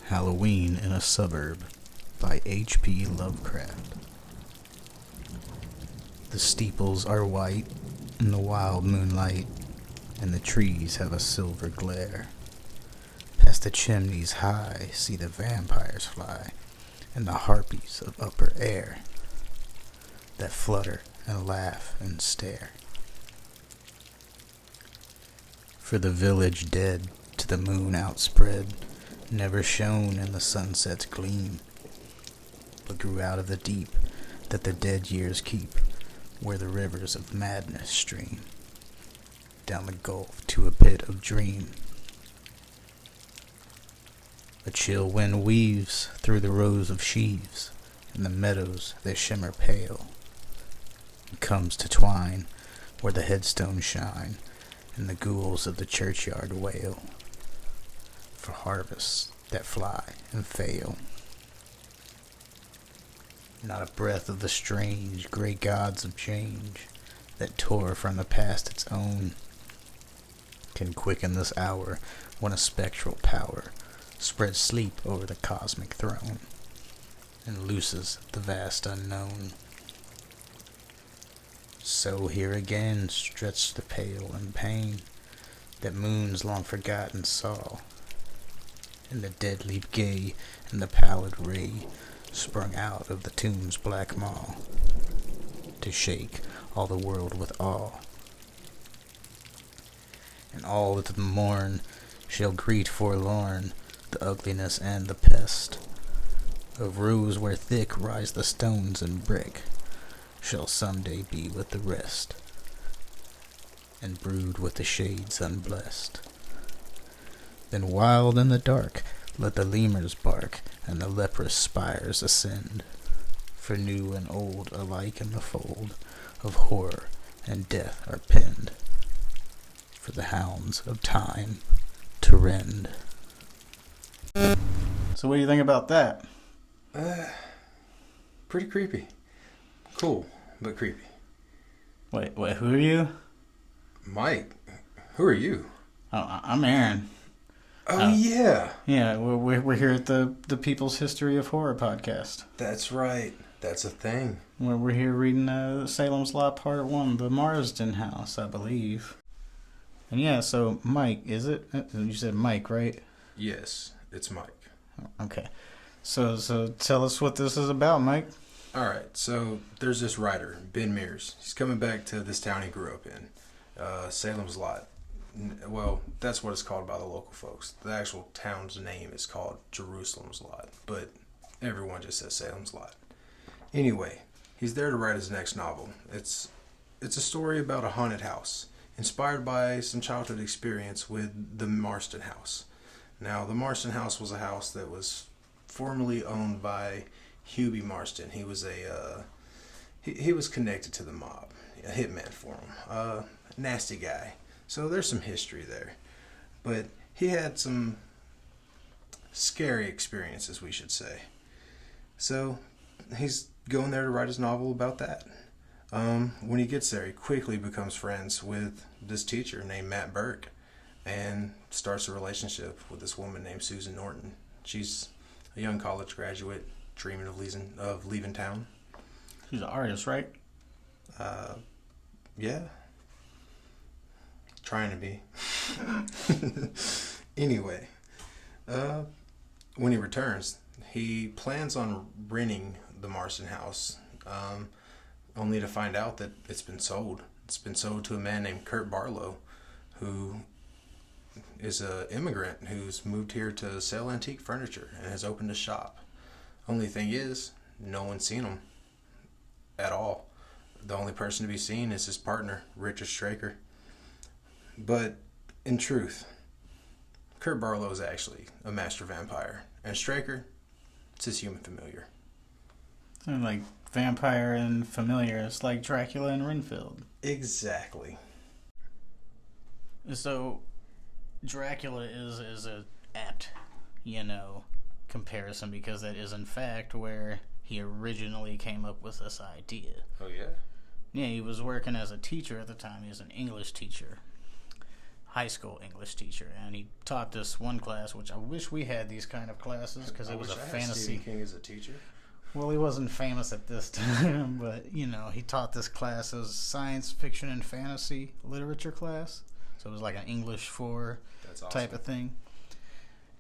Halloween in a Suburb by H.P. Lovecraft. The steeples are white in the wild moonlight, and the trees have a silver glare. Past the chimneys high see the vampires fly, and the harpies of upper air, that flutter and laugh and stare. For the village dead, to the moon outspread, never shone in the sunset's gleam, but grew out of the deep that the dead years keep, where the rivers of madness stream, down the gulf to a pit of dream. A chill wind weaves through the rows of sheaves, and the meadows they shimmer pale, and comes to twine where the headstones shine, and the ghouls of the churchyard wail for harvests that fly and fail. Not a breath of the strange great gods of change that tore from the past its own can quicken this hour when a spectral power spreads sleep over the cosmic throne and looses the vast unknown. So here again stretched the pale and pain that moons long forgotten saw, and the dead leap gay and the pallid ray sprung out of the tomb's black maw to shake all the world with awe. And all that the morn shall greet forlorn the ugliness and the pest of rows where thick rise the stones and brick shall someday be with the rest, and brood with the shades unblessed. Then wild in the dark let the lemurs bark, and the leprous spires ascend, for new and old alike in the fold of horror and death are penned, for the hounds of time to rend. So what do you think about that? Pretty creepy. Cool, but creepy. Wait, who are you? Mike, who are you? Oh, I'm Aaron. Oh, yeah. Yeah, we're here at the People's History of Horror podcast. That's right. That's a thing. We're here reading Salem's Lot Part 1, The Marsden House, I believe. And yeah, so Mike, is it? You said Mike, right? Yes, it's Mike. Okay. So tell us what this is about, Mike. All right, so there's this writer, Ben Mears. He's coming back to this town he grew up in, Salem's Lot. Well, that's what it's called by the local folks. The actual town's name is called Jerusalem's Lot, but everyone just says Salem's Lot. Anyway, he's there to write his next novel. It's a story about a haunted house, inspired by some childhood experience with the Marsden House. Now, the Marsden House was a house that was formerly owned by Hubie Marsden. He was he was connected to the mob, a hitman for him, nasty guy. So there's some history there. But he had some scary experiences, we should say. So he's going there to write his novel about that. When he gets there, he quickly becomes friends with this teacher named Matt Burke and starts a relationship with this woman named Susan Norton. She's a young college graduate dreaming of leaving town. She's an artist, right? Yeah. Trying to be. Anyway, when he returns, he plans on renting the Marsden house, only to find out that it's been sold. It's been sold to a man named Kurt Barlow, who is an immigrant who's moved here to sell antique furniture and has opened a shop. Only thing is, no one's seen him at all. The only person to be seen is his partner, Richard Straker. But in truth, Kurt Barlow is actually a master vampire, and Straker, it's his human familiar. And like vampire and familiar, it's like Dracula and Renfield. Exactly. So Dracula is a apt, comparison, because that is in fact where he originally came up with this idea. Oh, yeah? Yeah, he was working as a teacher at the time. He was an English teacher. high school English teacher, and he taught this one class, which I wish we had these kind of classes because it was a fantasy. Stephen King as a teacher. Well, he wasn't famous at this time, but he taught this class. It was science fiction and fantasy literature class, so it was like an English 4 type of thing.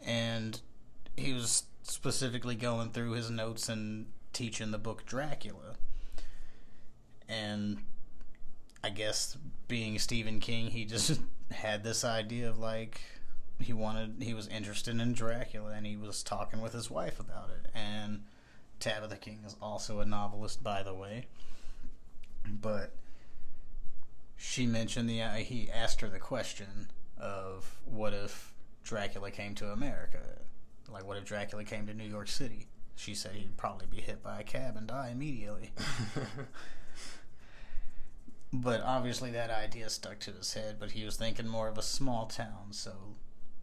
And he was specifically going through his notes and teaching the book Dracula. And I guess being Stephen King, he just had this idea of like he was interested in Dracula, and he was talking with his wife about it. And Tabitha King is also a novelist, by the way, but she mentioned he asked her the question of what if Dracula came to America, like what if Dracula came to New York City. She said he'd probably be hit by a cab and die immediately. But obviously that idea stuck to his head, but he was thinking more of a small town. So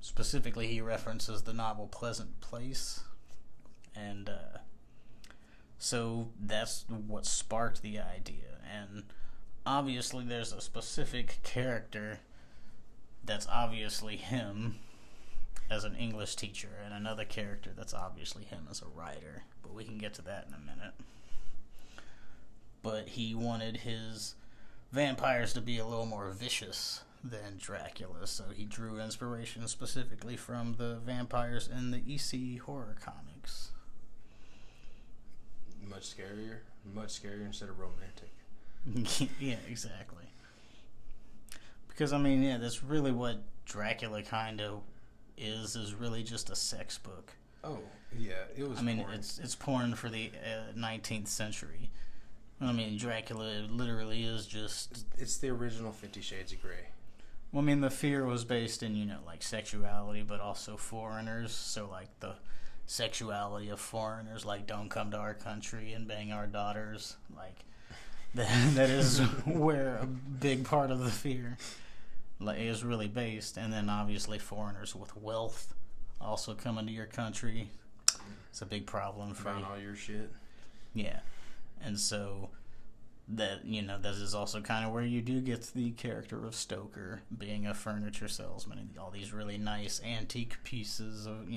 specifically he references the novel Pleasant Place, and so that's what sparked the idea. And obviously there's a specific character that's obviously him as an English teacher, and another character that's obviously him as a writer, but we can get to that in a minute. But he wanted his vampires to be a little more vicious than Dracula, so he drew inspiration specifically from the vampires in the EC horror comics. Much scarier instead of romantic. Yeah, exactly. Because, I mean, yeah, that's really what Dracula kind of is really just a sex book. Oh, yeah, it was. I mean, porn. It's porn for the 19th century. I mean, Dracula literally is just... It's the original 50 Shades of Grey. Well, I mean, the fear was based in, like, sexuality, but also foreigners. So, like, the sexuality of foreigners, like, don't come to our country and bang our daughters. Like, that is where a big part of the fear is really based. And then, obviously, foreigners with wealth also coming to your country. It's a big problem for all your shit. Yeah. And so that that is also kind of where you do get the character of Stoker being a furniture salesman, and all these really nice antique pieces of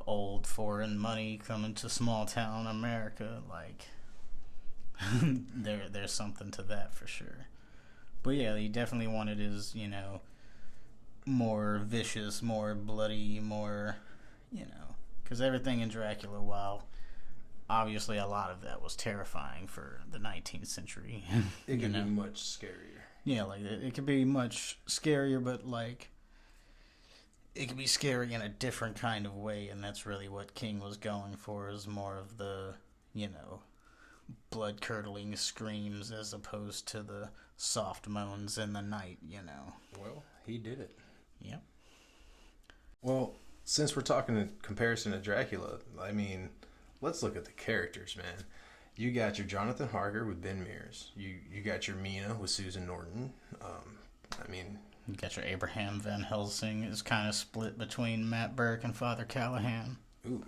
old foreign money coming to small town America. Like there's something to that for sure. But yeah, he definitely wanted his more vicious, more bloody, more because everything in Dracula, while obviously a lot of that was terrifying for the 19th century. It could be much scarier. Yeah, like it could be much scarier, but like it could be scary in a different kind of way, and that's really what King was going for, is more of the, blood-curdling screams as opposed to the soft moans in the night, Well, he did it. Yep. Well, since we're talking in comparison to Dracula, I mean, let's look at the characters, man. You got your Jonathan Harker with Ben Mears. You got your Mina with Susan Norton. You got your Abraham Van Helsing is kind of split between Matt Burke and Father Callahan. Ooh,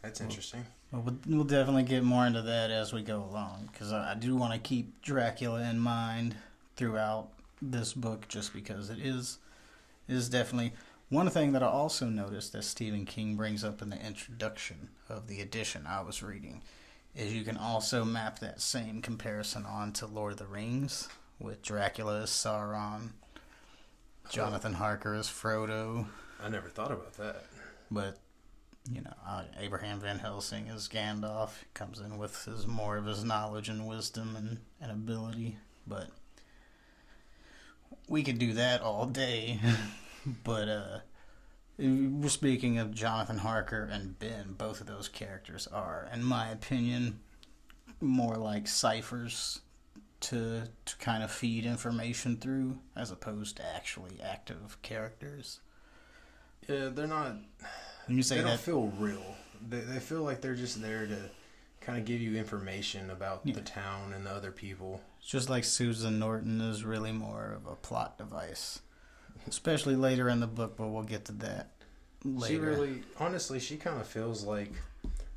that's interesting. We'll definitely get more into that as we go along, because I do want to keep Dracula in mind throughout this book, just because it is definitely... One thing that I also noticed that Stephen King brings up in the introduction of the edition I was reading is you can also map that same comparison on to Lord of the Rings, with Dracula as Sauron, Jonathan Harker as Frodo. I never thought about that. But, Abraham Van Helsing as Gandalf comes in with more of his knowledge and wisdom and ability. But we could do that all day. But we're speaking of Jonathan Harker and Ben. Both of those characters are, in my opinion, more like ciphers to kind of feed information through, as opposed to actually active characters. Yeah, they're not. When you say they don't that, feel real. They feel like they're just there to kind of give you information about the town and the other people. It's just like Susan Norton is really more of a plot device. Especially later in the book, but we'll get to that later. She kind of feels like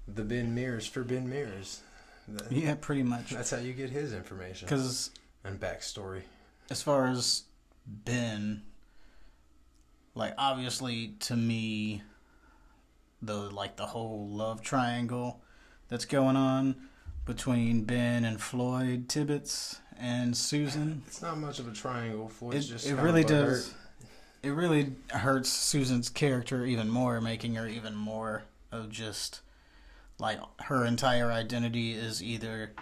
the Ben Mears for Ben Mears. Yeah, pretty much. That's how you get his information. And backstory. as far as Ben, like obviously to me, the whole love triangle that's going on between Ben and Floyd Tibbets and Susan. It's not much of a triangle. Floyd's just It kind really of butthurt. does. It really hurts Susan's character even more, making her even more of just like her entire identity is either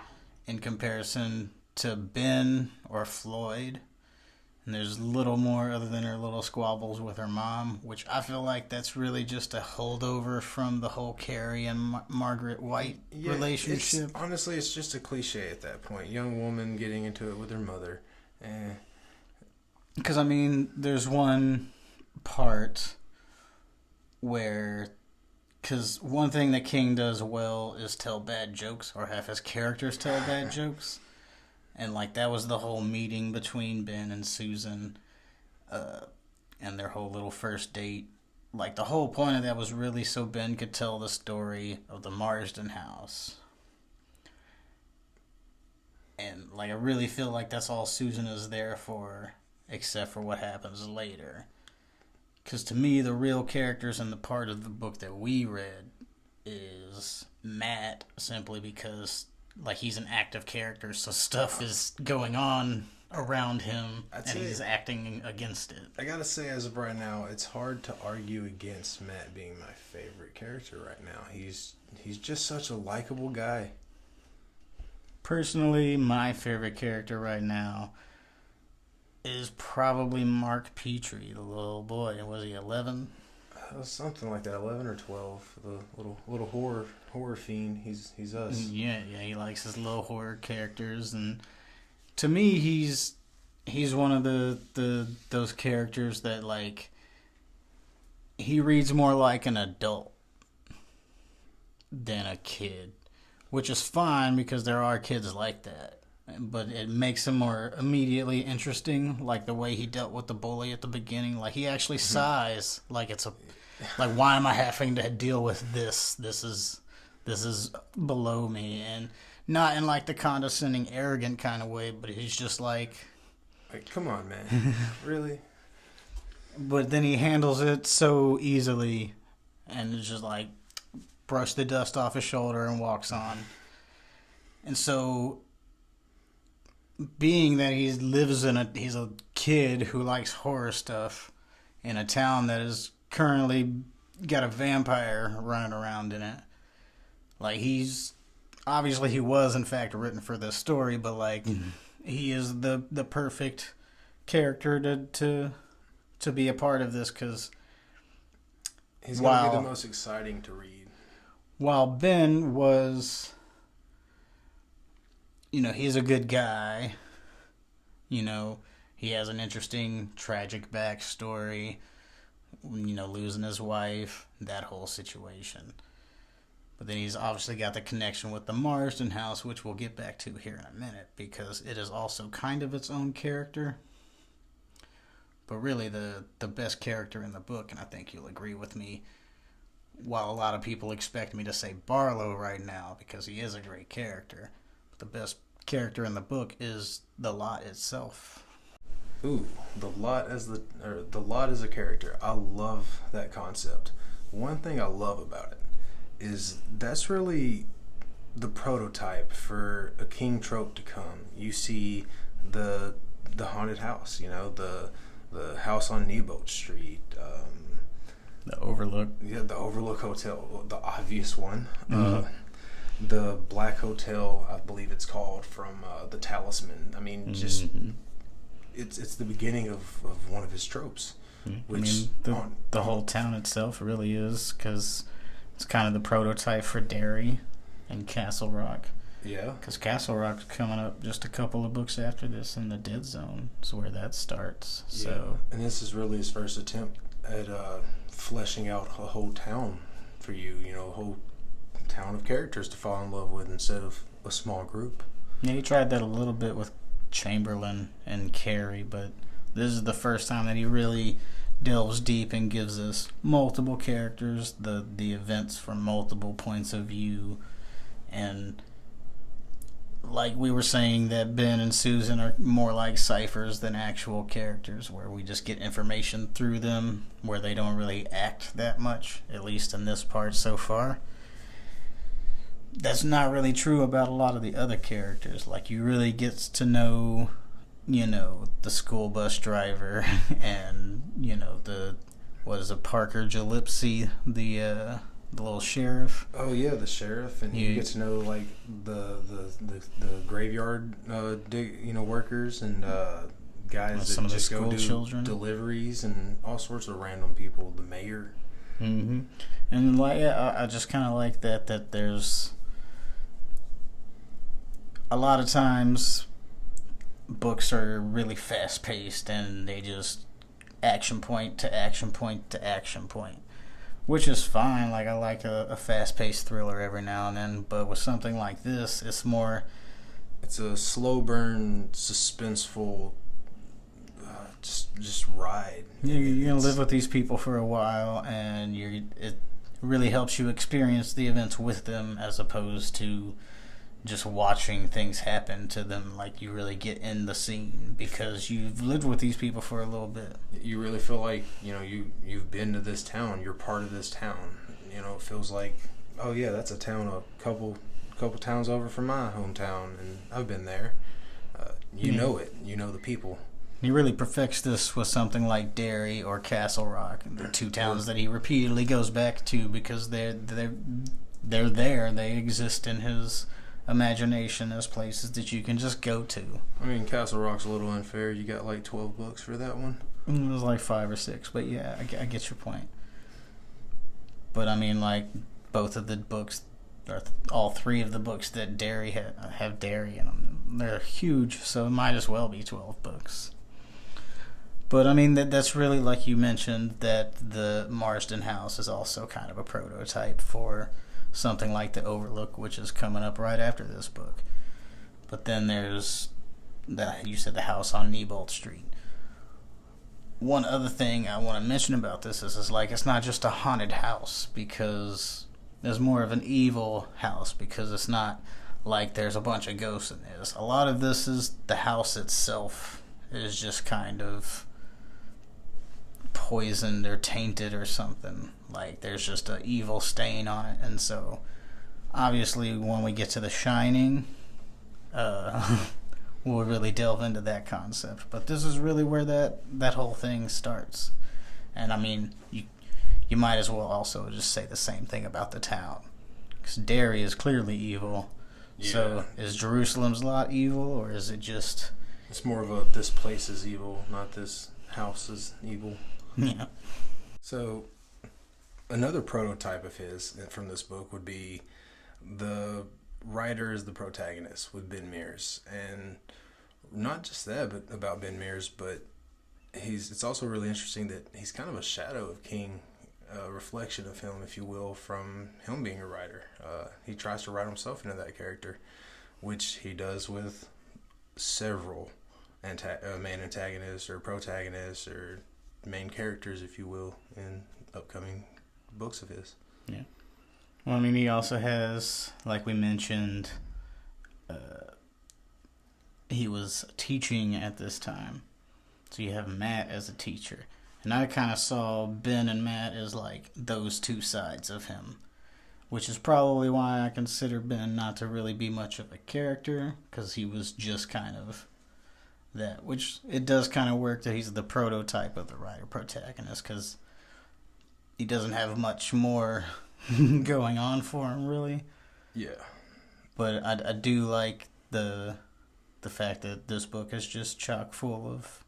in comparison to Ben or Floyd. And there's little more other than her little squabbles with her mom, which I feel like that's really just a holdover from the whole Carrie and Margaret White relationship. Honestly, it's just a cliche at that point. Young woman getting into it with her mother. Because, I mean, there's one part where... Because one thing that King does well is tell bad jokes, or have his characters tell bad jokes. And, like, that was the whole meeting between Ben and Susan and their whole little first date. Like, the whole point of that was really so Ben could tell the story of the Marsden house. And, like, I really feel like that's all Susan is there for, except for what happens later. Because to me, the real characters in the part of the book that we read is Matt, simply because... like, he's an active character, so stuff is going on around him, and he's acting against it. I gotta say, as of right now, it's hard to argue against Matt being my favorite character right now. He's just such a likable guy. Personally, my favorite character right now is probably Mark Petrie, the little boy. Was he 11? Something like that, 11 or 12. The little horror fiend. He's us. Yeah, he likes his little horror characters, and to me, he's one of those characters that, like, he reads more like an adult than a kid, which is fine because there are kids like that. But it makes him more immediately interesting, like the way he dealt with the bully at the beginning. Like, he actually sighs, like it's a, like, why am I having to deal with this? This is below me, and not in like the condescending, arrogant kind of way. But he's just like come on, man, really. But then he handles it so easily, and it's just like brush the dust off his shoulder and walks on. And so, being that he's a kid who likes horror stuff in a town that is currently got a vampire running around in it. Like, he was in fact written for this story, but like he is the perfect character to be a part of this, because he's gonna be the most exciting to read. While Ben was, he's a good guy. He has an interesting, tragic backstory. Losing his wife, that whole situation. But then he's obviously got the connection with the Marsden house, which we'll get back to here in a minute, because it is also kind of its own character. But really the best character in the book, and I think you'll agree with me, while a lot of people expect me to say Barlow right now, because he is a great character, but the best character in the book is the lot itself. Ooh, the lot as a character. I love that concept. One thing I love about it is that's really the prototype for a King trope to come. You see the haunted house, the house on Newboat Street, the Overlook. Yeah, the Overlook Hotel, the obvious one. Mm-hmm. The Black Hotel, I believe it's called, from the Talisman. I mean, just it's the beginning of one of his tropes. Which the whole town itself really is, because it's kind of the prototype for Derry and Castle Rock. Yeah. Because Castle Rock's coming up just a couple of books after this, and the Dead Zone is where that starts. Yeah. So, and this is really his first attempt at fleshing out a whole town for you, a whole town of characters to fall in love with instead of a small group. Yeah, he tried that a little bit with Chamberlain and Carrie, but this is the first time that he really delves deep and gives us multiple characters, the events from multiple points of view, and like we were saying, that Ben and Susan are more like ciphers than actual characters, where we just get information through them, where they don't really act that much, at least in this part so far. That's not really true about a lot of the other characters. Like, you really get to know, the school bus driver and, what is it, Parker Gillespie, the little sheriff. Oh yeah, the sheriff, and you get to know like the graveyard workers and guys that just go do children. Deliveries and all sorts of random people. The mayor. Mm-hmm. And like I just kind of like that there's a lot of times books are really fast paced and they just action point to action point to action point. Which is fine. Like, I like a fast-paced thriller every now and then, but with something like this, it's more... It's a slow burn, suspenseful, just ride. You're going to live with these people for a while, and it really helps you experience the events with them, as opposed to just watching things happen to them. Like, you really get in the scene because you've lived with these people for a little bit. You really feel like you've been to this town. You're part of this town. It feels like, oh yeah, that's a town a couple towns over from my hometown, and I've been there. Know it. You know the people. He really perfects this with something like Derry or Castle Rock, the two towns that he repeatedly goes back to because they're there. They exist in his imagination as places that you can just go to. I mean, Castle Rock's a little unfair. You got like 12 books for that one. It was like 5 or 6, but yeah, I get your point. But I mean, like, both of the books, or all 3 of the books that Derry have Derry in them. They're huge, so it might as well be 12 books. But I mean, that's really, like you mentioned, that the Marsden House is also kind of a prototype for something like The Overlook, which is coming up right after this book. But then there's you said the house on Neibolt Street. One other thing I want to mention about this is like, it's not just a haunted house, because there's more of an evil house, because it's not like there's a bunch of ghosts in this. A lot of this is the house itself is just kind of poisoned or tainted or something. Like, there's just an evil stain on it. And so obviously when we get to The Shining, we'll really delve into that concept. But this is really where that whole thing starts. And I mean, you might as well also just say the same thing about the town, because Derry is clearly evil. Yeah. So is Jerusalem's Lot evil, or is it just... It's more of a, this place is evil, not this house is evil. Yeah. So another prototype of his from this book would be the writer is the protagonist with Ben Mears. And not just that, but about Ben Mears, but it's also really interesting that he's kind of a shadow of King, a reflection of him, if you will, from him being a writer. He tries to write himself into that character, which he does with several main antagonists or protagonists or main characters, if you will, in upcoming books of his. Yeah. Well, I mean, he also has, like we mentioned, he was teaching at this time. So you have Matt as a teacher. And I kind of saw Ben and Matt as like those two sides of him, which is probably why I consider Ben not to really be much of a character, because he was just kind of that, which it does kind of work that he's the prototype of the writer protagonist, because he doesn't have much more going on for him, really. Yeah. But I do like the fact that this book is just chock full of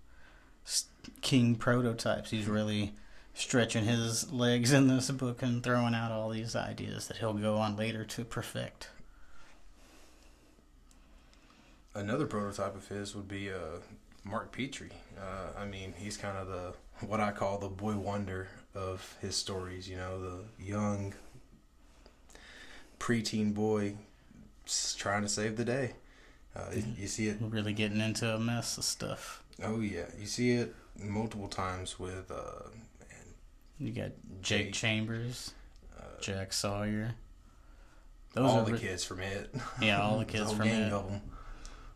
King prototypes. He's really stretching his legs in this book and throwing out all these ideas that he'll go on later to perfect. Another prototype of his would be Mark Petrie. I mean, he's kind of what I call the boy wonder of his stories. You know, the young preteen boy trying to save the day. You see it really getting into a mess of stuff. Oh yeah, you see it multiple times with you got Jake Chambers, Jack Sawyer. Those all are the kids from it. Yeah, all the kids whole from gang it. of them.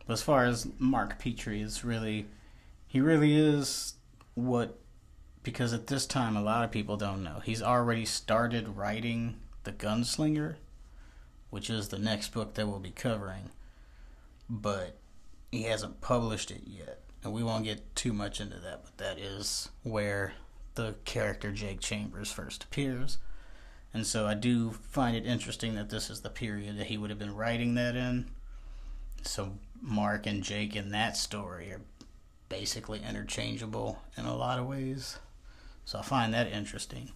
But as far as Mark Petrie, he really is what, because at this time a lot of people don't know. He's already started writing The Gunslinger, which is the next book that we'll be covering, but he hasn't published it yet. And we won't get too much into that, but that is where the character Jake Chambers first appears. And so I do find it interesting that this is the period that he would have been writing that in. So Mark and Jake in that story are basically interchangeable in a lot of ways. So I find that interesting.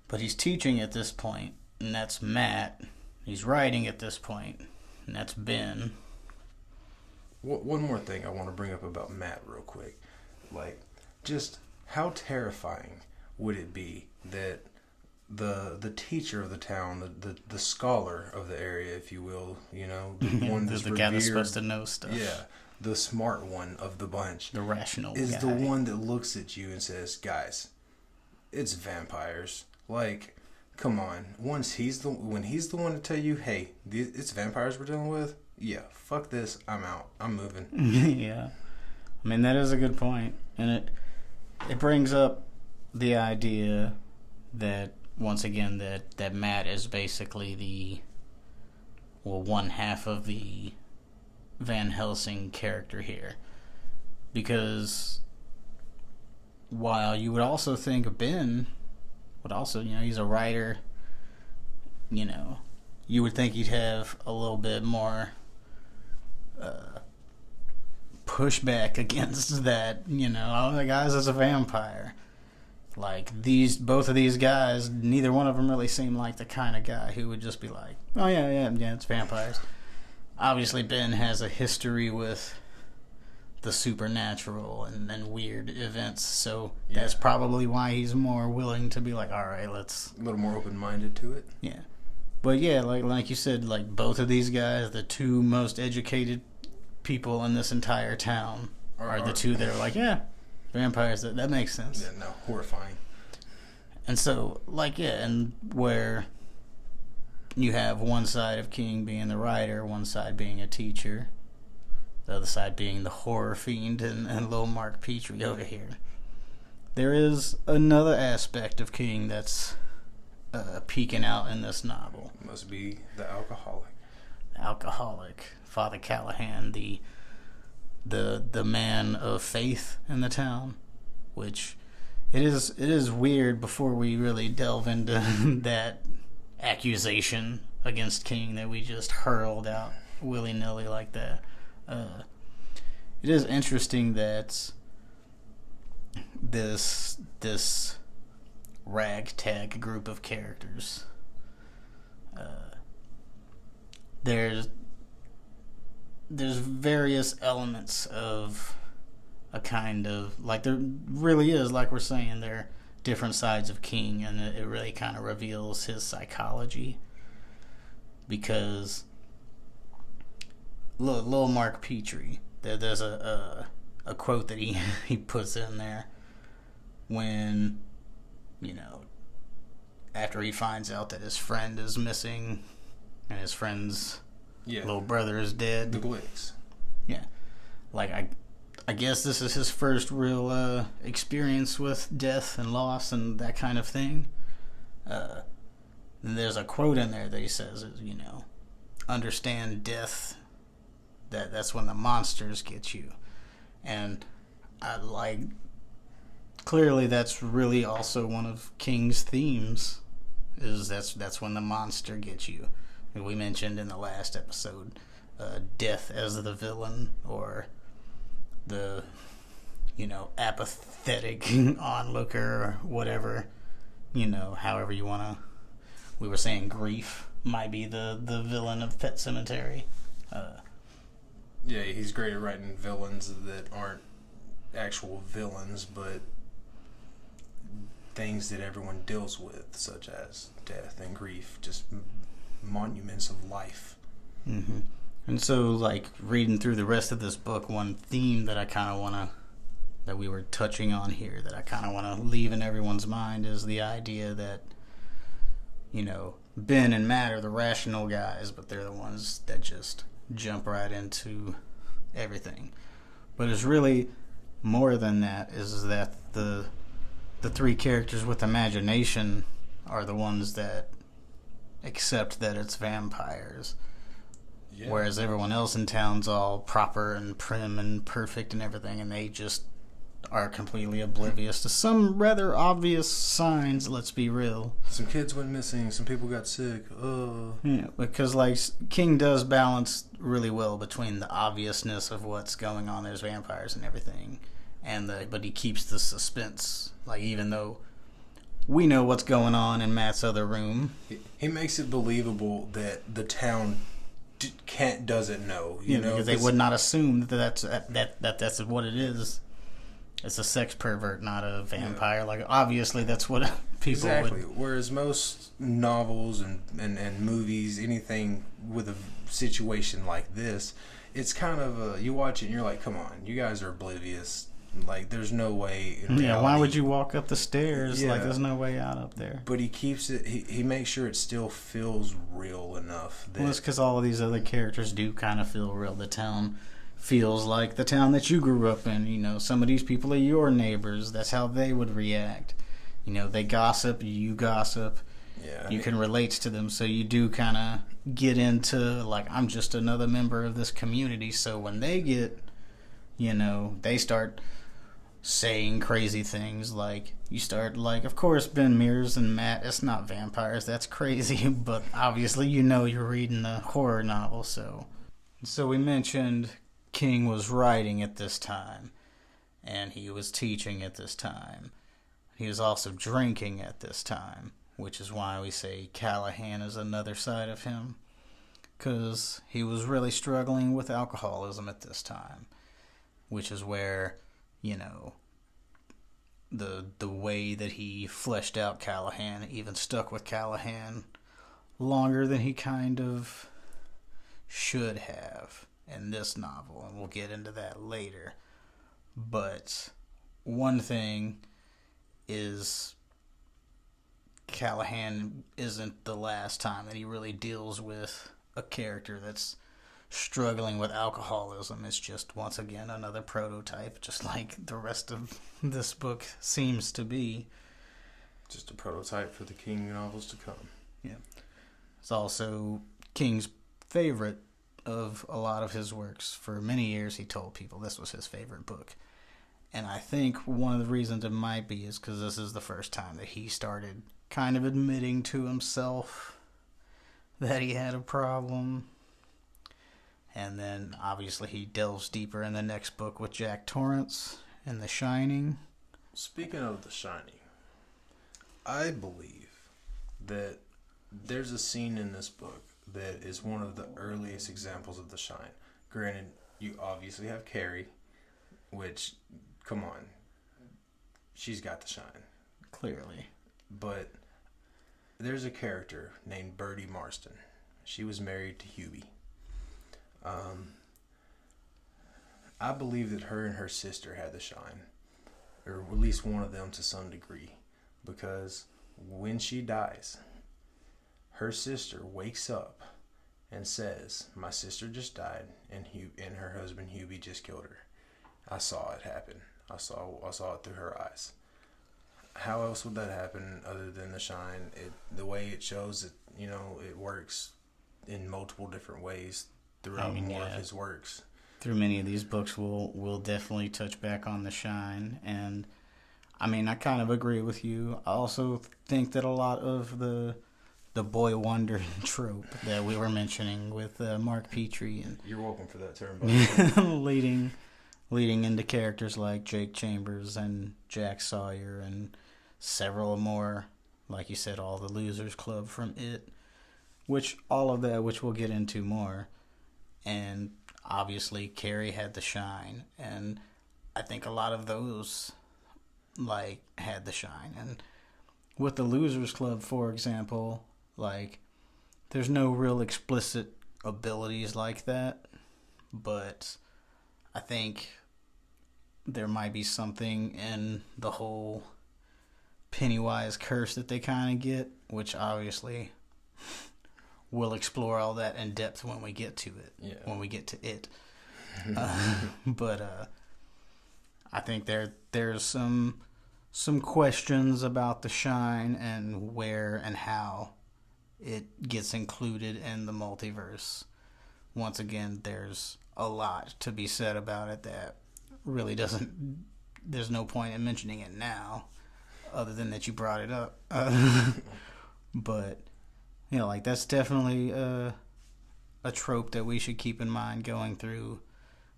But he's teaching at this point, and that's Matt. He's writing at this point, and that's Ben. One more thing I want to bring up about Matt real quick. Like, just how terrifying would it be that the teacher of the town, the scholar of the area, if you will, the one that's the guy that's supposed to know stuff. Yeah, the smart one of the bunch. The rational is guy. the one that looks at you and says, guys, it's vampires. Like, come on. When he's the one to tell you, hey, it's vampires we're dealing with, yeah, fuck this, I'm out. I'm moving. Yeah. I mean, that is a good point. And it brings up the idea that, once again, that Matt is basically one half of the Van Helsing character here. Because while you would also think Ben would also, he's a writer, you would think he'd have a little bit more pushback against that, oh, the guy's is a vampire. Like, both of these guys, neither one of them really seem like the kind of guy who would just be like, oh yeah, it's vampires. Obviously, Ben has a history with the supernatural and weird events, so that's probably why he's more willing to be like, all right, let's... A little more open-minded to it. Yeah. But yeah, like you said, like, both of these guys, the two most educated people in this entire town, are the two that are like, yeah, vampires, that makes sense. Yeah, no, horrifying. And so, and where you have one side of King being the writer, one side being a teacher, the other side being the horror fiend and little Mark Petrie over here. There is another aspect of King that's peeking out in this novel. Must be the alcoholic. Father Callahan, the man of faith in the town, which it is weird before we really delve into that accusation against King that we just hurled out willy-nilly like that. It is interesting that this ragtag group of characters, there's various elements of a kind of, like, there really is, like we're saying, there are different sides of King, and it really kind of reveals his psychology, because little Mark Petrie, there's a quote that he puts in there when, after he finds out that his friend is missing and his friend's little brother is dead. The Glicks. Yeah. Like, I guess this is his first real experience with death and loss and that kind of thing. And there's a quote in there that he says, understand death, that's when the monsters get you. And clearly that's really also one of King's themes, is that's when the monster gets you. And we mentioned in the last episode death as the villain, or the apathetic onlooker, or whatever, however you want to. We were saying grief might be the villain of Pet Sematary. Yeah, he's great at writing villains that aren't actual villains, but things that everyone deals with, such as death and grief, just monuments of life. Mm-hmm. And so, reading through the rest of this book, one theme that I kind of that we were touching on here, that I kind of want to leave in everyone's mind, is the idea that, Ben and Matt are the rational guys, but they're the ones that just jump right into everything. But it's really more than that. Is that the three characters with imagination are the ones that accept that it's vampires. Yeah. Whereas everyone else in town's all proper and prim and perfect and everything, and they just are completely oblivious to some rather obvious signs, let's be real. Some kids went missing, some people got sick. Yeah, because like King does balance really well between the obviousness of what's going on, there's vampires and everything, but he keeps the suspense. Like, even though we know what's going on in Matt's other room, he makes it believable that the town doesn't know. You know, because they would not assume that's what it is. It's a sex pervert, not a vampire. Yeah. Like, obviously, that's what people exactly. would... Whereas most novels and movies, anything with a situation like this, it's kind of you watch it and you're like, come on, you guys are oblivious. Like, there's no way in reality. Yeah, why would you walk up the stairs? Yeah. Like, there's no way out up there. But he keeps it... He makes sure it still feels real enough. Well, it's because all of these other characters do kind of feel real. The town feels like the town that you grew up in. You know, some of these people are your neighbors. That's how they would react. You know, they gossip, you gossip. Yeah, you can relate to them, so you do kind of get into, like, I'm just another member of this community. So when they get, you know, they start saying crazy things, like, you start, like, of course, Ben Mears and Matt, it's not vampires, that's crazy, but obviously you know you're reading a horror novel. So we mentioned King was writing at this time, and he was teaching at this time. He was also drinking at this time, which is why we say Callahan is another side of him, because he was really struggling with alcoholism at this time, which is where, you know, the way that he fleshed out Callahan even stuck with Callahan longer than he kind of should have in this novel, and we'll get into that later. But one thing is, Callahan isn't the last time that he really deals with a character that's struggling with alcoholism. It's just, once again, another prototype, just like the rest of this book seems to be. Just a prototype for the King novels to come. Yeah. It's also King's favorite of a lot of his works. For many years, he told people this was his favorite book. And I think one of the reasons it might be is because this is the first time that he started kind of admitting to himself that he had a problem. And then, obviously, he delves deeper in the next book with Jack Torrance and The Shining. Speaking of The Shining, I believe that there's a scene in this book that is one of the earliest examples of The Shine. Granted, you obviously have Carrie, which, come on, she's got the shine. Clearly. But there's a character named Bertie Marston. She was married to Hubie. I believe that her and her sister had the shine, or at least one of them to some degree, because when she dies, her sister wakes up and says, "My sister just died, and her husband Hubie just killed her. I saw it happen. I saw it through her eyes." How else would that happen other than the shine? The way it shows it, you know, it works in multiple different ways throughout more of his works. Through many of these books, we'll definitely touch back on the shine, and I mean, I kind of agree with you. I also think that a lot of the boy wonder trope that we were mentioning with Mark Petrie, and you're welcome for that term, leading into characters like Jake Chambers and Jack Sawyer and several more, like you said, all the Losers Club from It, which we'll get into more. And obviously Carrie had the shine, and I think a lot of those like had the shine. And with the Losers Club, for example, like, there's no real explicit abilities like that, but I think there might be something in the whole Pennywise curse that they kind of get, which obviously we'll explore all that in depth when we get to it. Yeah. When we get to it. But I think there's some questions about the shine and where and how it gets included in the multiverse. Once again, there's a lot to be said about it that really doesn't. There's no point in mentioning it now, other than that you brought it up. But like that's definitely a trope that we should keep in mind going through.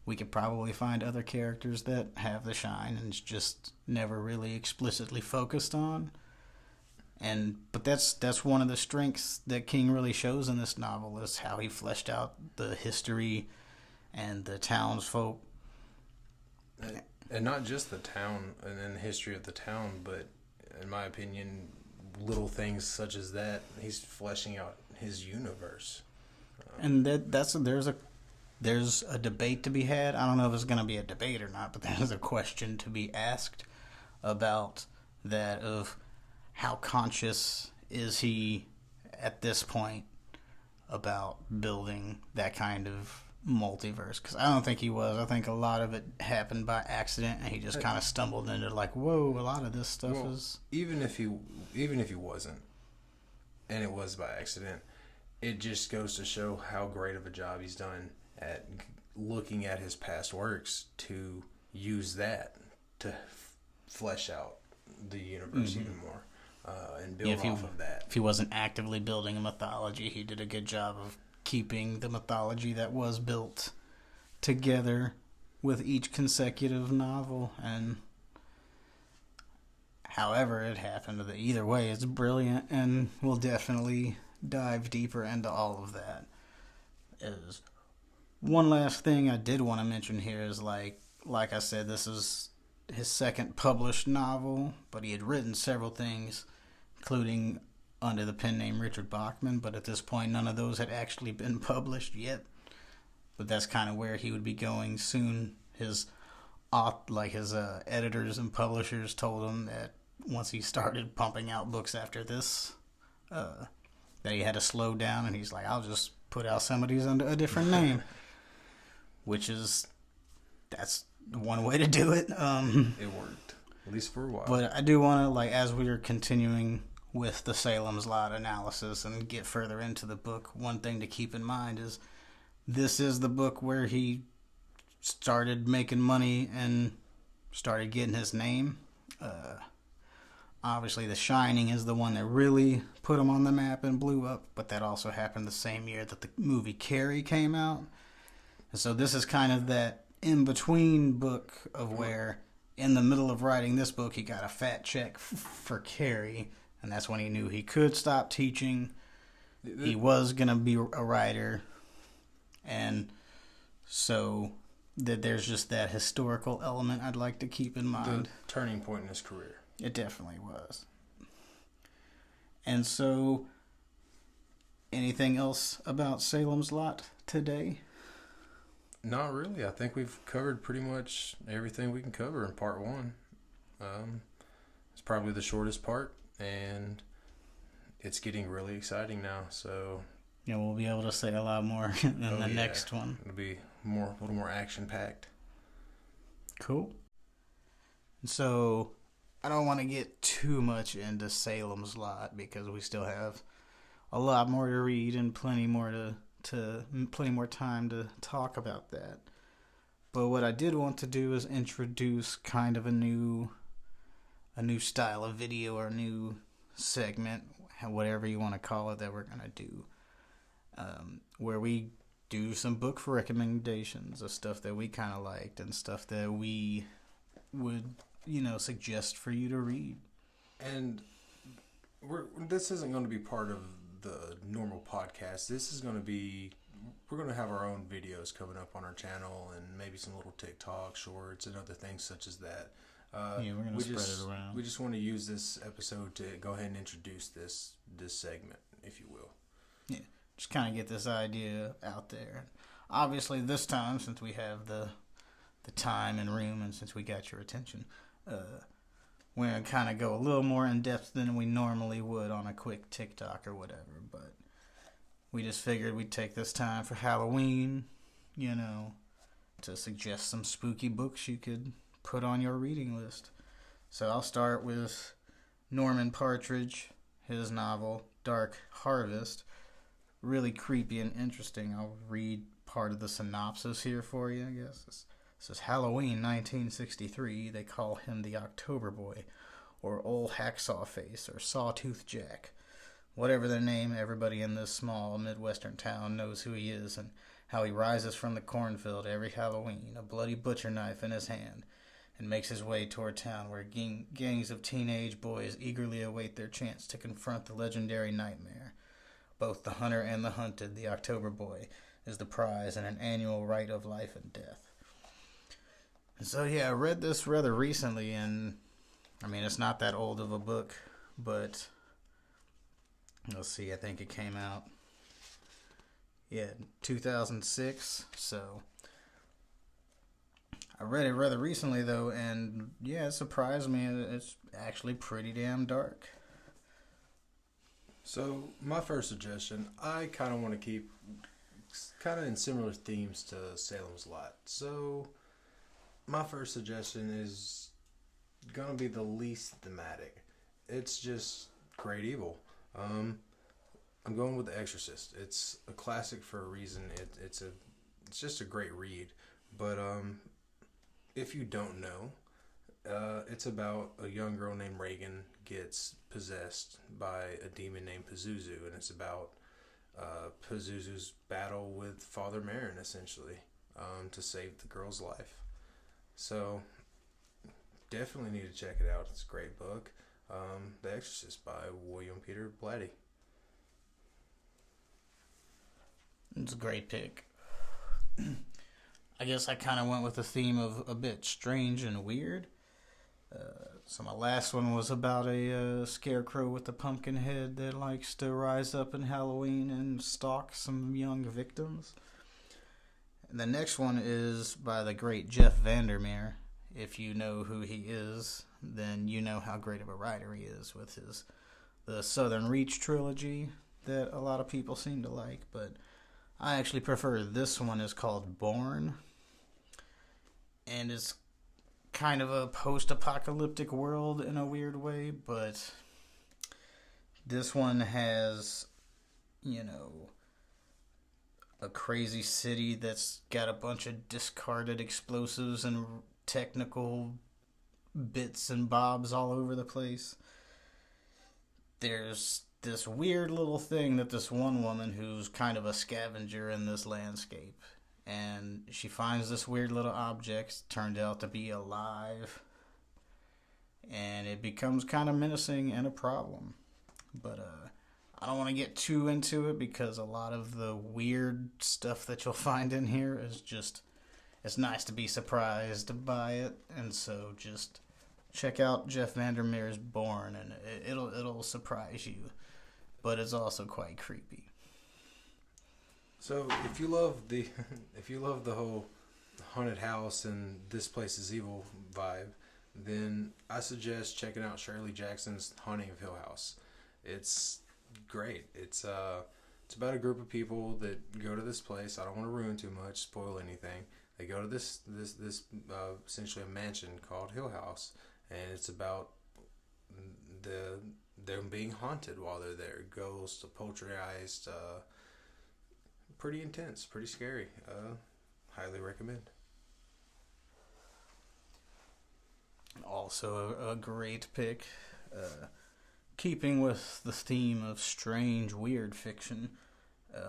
We could probably find other characters that have the shine and it's just never really explicitly focused on. But that's one of the strengths that King really shows in this novel is how he fleshed out the history and the townsfolk. And not just the town and then the history of the town, but in my opinion, little things such as that, he's fleshing out his universe. And there's a debate to be had. I don't know if it's going to be a debate or not, but there's a question to be asked about that of how conscious is he at this point about building that kind of multiverse, because I don't think he was. I think a lot of it happened by accident and he just kind of stumbled into like, whoa, a lot of this stuff is even if he wasn't and it was by accident, it just goes to show how great of a job he's done at looking at his past works to use that to flesh out the universe even more and build off of that. If he wasn't actively building a mythology, he did a good job of keeping the mythology that was built together with each consecutive novel. And however it happened, either way, it's brilliant, and we'll definitely dive deeper into all of that. One last thing I did want to mention here is like I said, this is his second published novel, but he had written several things, including under the pen name Richard Bachman, but at this point none of those had actually been published yet. But that's kind of where he would be going soon. His editors and publishers told him that once he started pumping out books after this, that he had to slow down, and he's like, I'll just put out some of these under a different name. That's one way to do it. It worked, at least for a while. But I do want to, as we are continuing with the Salem's Lot analysis and get further into the book, one thing to keep in mind is this is the book where he started making money and started getting his name. Obviously, The Shining is the one that really put him on the map and blew up, but that also happened the same year that the movie Carrie came out. And so this is kind of that in-between book of where in the middle of writing this book, he got a fat check for Carrie, and that's when he knew he could stop teaching. He was going to be a writer, and so there's just that historical element I'd like to keep in mind. The turning point in his career. It definitely was. And so, anything else about Salem's Lot today? Not really. I think we've covered pretty much everything we can cover in part one. It's probably the shortest part, and it's getting really exciting now. So we'll be able to say a lot more in the next one. It'll be a little more action packed. Cool. And so I don't want to get too much into Salem's Lot because we still have a lot more to read and plenty more time to talk about that. But what I did want to do is introduce kind of a new style of video or a new segment, whatever you want to call it, that we're going to do, where we do some book recommendations of stuff that we kind of liked and stuff that we would suggest for you to read. And this isn't going to be part of the normal podcast. We're going to have our own videos coming up on our channel, and maybe some little TikTok shorts and other things such as that. We're going to spread it around. We just want to use this episode to go ahead and introduce this segment, if you will. Yeah, just kind of get this idea out there. Obviously, this time, since we have the time and room, and since we got your attention, we're going to kind of go a little more in depth than we normally would on a quick TikTok or whatever. But we just figured we'd take this time for Halloween, you know, to suggest some spooky books you could put on your reading list. So I'll start with Norman Partridge, his novel, Dark Harvest. Really creepy and interesting. I'll read part of the synopsis here for you, I guess. This says Halloween 1963. They call him the October Boy, or Old Hacksaw Face, or Sawtooth Jack. Whatever their name, everybody in this small Midwestern town knows who he is and how he rises from the cornfield every Halloween, a bloody butcher knife in his hand, and makes his way toward town where gangs of teenage boys eagerly await their chance to confront the legendary nightmare. Both the hunter and the hunted, the October Boy, is the prize in an annual rite of life and death. And so, yeah, I read this rather recently, and, I mean, it's not that old of a book, but, let's see, I think it came out, 2006, so I read it rather recently, though, and, yeah, it surprised me. It's actually pretty damn dark. So, my first suggestion, I kind of want to keep kind of in similar themes to Salem's Lot. So, my first suggestion is going to be the least thematic. It's just great evil. I'm going with The Exorcist. It's a classic for a reason. It's just a great read. But if you don't know, it's about a young girl named Reagan gets possessed by a demon named Pazuzu, and it's about Pazuzu's battle with Father Merrin, essentially, to save the girl's life. So, definitely need to check it out. It's a great book. The Exorcist by William Peter Blatty. It's a great pick. I guess I kind of went with the theme of a bit strange and weird. So my last one was about a scarecrow with a pumpkin head that likes to rise up in Halloween and stalk some young victims. And the next one is by the great Jeff Vandermeer. If you know who he is, then you know how great of a writer he is with the Southern Reach trilogy that a lot of people seem to like. But I actually prefer this one. It's called Born. And it's kind of a post-apocalyptic world in a weird way, but this one has, a crazy city that's got a bunch of discarded explosives and technical bits and bobs all over the place. There's this weird little thing that this one woman, who's kind of a scavenger in this landscape, and she finds this weird little object, turned out to be alive, and it becomes kind of menacing and a problem. But I don't want to get too into it because a lot of the weird stuff that you'll find in here is just, it's nice to be surprised by it, and so just check out Jeff Vandermeer's Born, and it'll surprise you, but it's also quite creepy. So if you love the whole haunted house and this place is evil vibe, then I suggest checking out Shirley Jackson's Haunting of Hill House. It's great. It's about a group of people that go to this place. I don't want to ruin too much, spoil anything. They go to this essentially a mansion called Hill House, and it's about them being haunted while they're there. Ghosts, poltergeist. Pretty intense, pretty scary. Highly recommend. Also a great pick. Keeping with the theme of strange, weird fiction,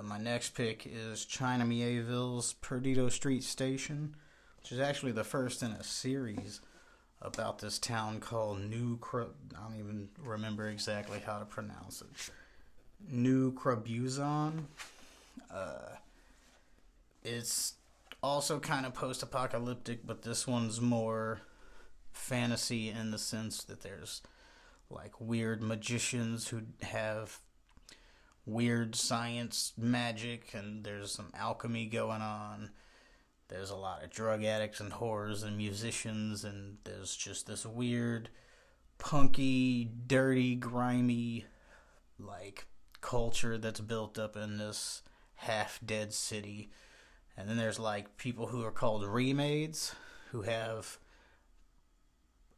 my next pick is China Mieville's Perdido Street Station, which is actually the first in a series about this town called I don't even remember exactly how to pronounce it. New Crabuzon. It's also kind of post-apocalyptic, but this one's more fantasy in the sense that there's like weird magicians who have weird science magic, and there's some alchemy going on. There's a lot of drug addicts and whores and musicians, and there's just this weird, punky, dirty, grimy, like culture that's built up in this half-dead city. And then there's like people who are called remades, who have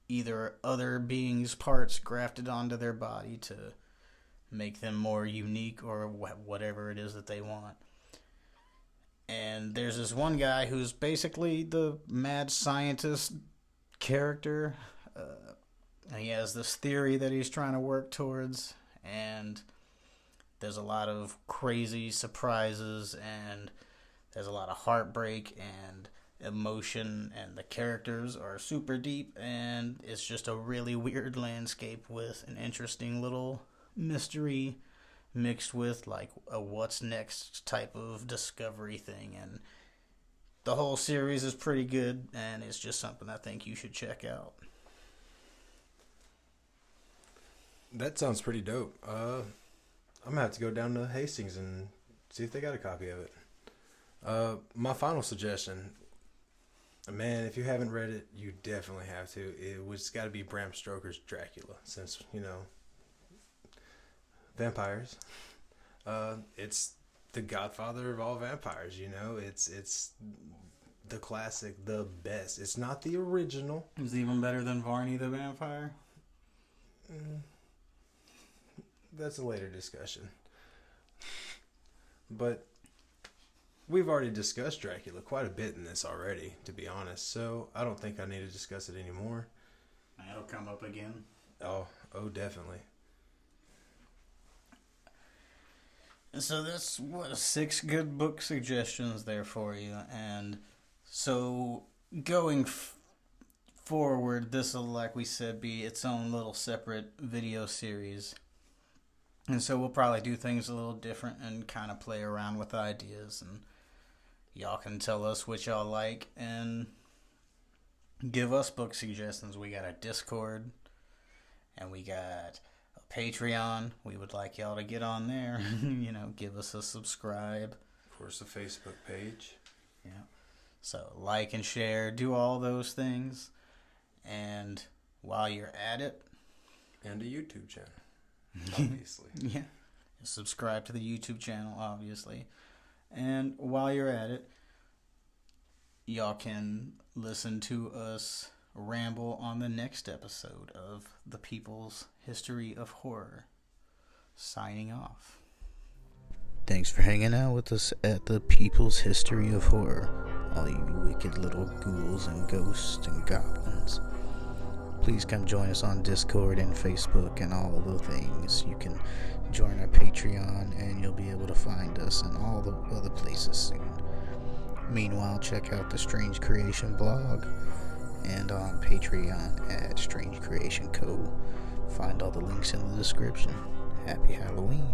either other beings' parts grafted onto their body to make them more unique or whatever it is that they want. And there's this one guy who's basically the mad scientist character. And he has this theory that he's trying to work towards. And there's a lot of crazy surprises, and there's a lot of heartbreak and emotion, and the characters are super deep, and it's just a really weird landscape with an interesting little mystery mixed with like a what's next type of discovery thing. And the whole series is pretty good, and it's just something I think you should check out. That sounds pretty dope. I'm gonna have to go down to Hastings and see if they got a copy of it. My final suggestion, man, if you haven't read it, you definitely have to. It's got to be Bram Stoker's Dracula, since vampires. It's the godfather of all vampires. It's the classic, the best. It's not the original. It's even better than Varney the Vampire. That's a later discussion. But we've already discussed Dracula quite a bit in this already, to be honest. So I don't think I need to discuss it anymore. It'll come up again. Oh, definitely. And so that's 6 good book suggestions there for you. And so going forward, this will, like we said, be its own little separate video series. And so we'll probably do things a little different and kind of play around with ideas. And y'all can tell us what y'all like and give us book suggestions. We got a Discord and we got a Patreon. We would like y'all to get on there. Give us a subscribe. Of course, a Facebook page. Yeah. So like and share. Do all those things. And while you're at it. And a YouTube channel. Obviously. Yeah. Subscribe to the YouTube channel, obviously. And while you're at it, y'all can listen to us ramble on the next episode of The People's History of Horror. Signing off. Thanks for hanging out with us at The People's History of Horror, all you wicked little ghouls and ghosts and goblins. Please come join us on Discord and Facebook and all the things. You can join our Patreon and you'll be able to find us in all the other places soon. Meanwhile, check out the Strange Creation blog and on Patreon at Strange Creation Co. Find all the links in the description. Happy Halloween.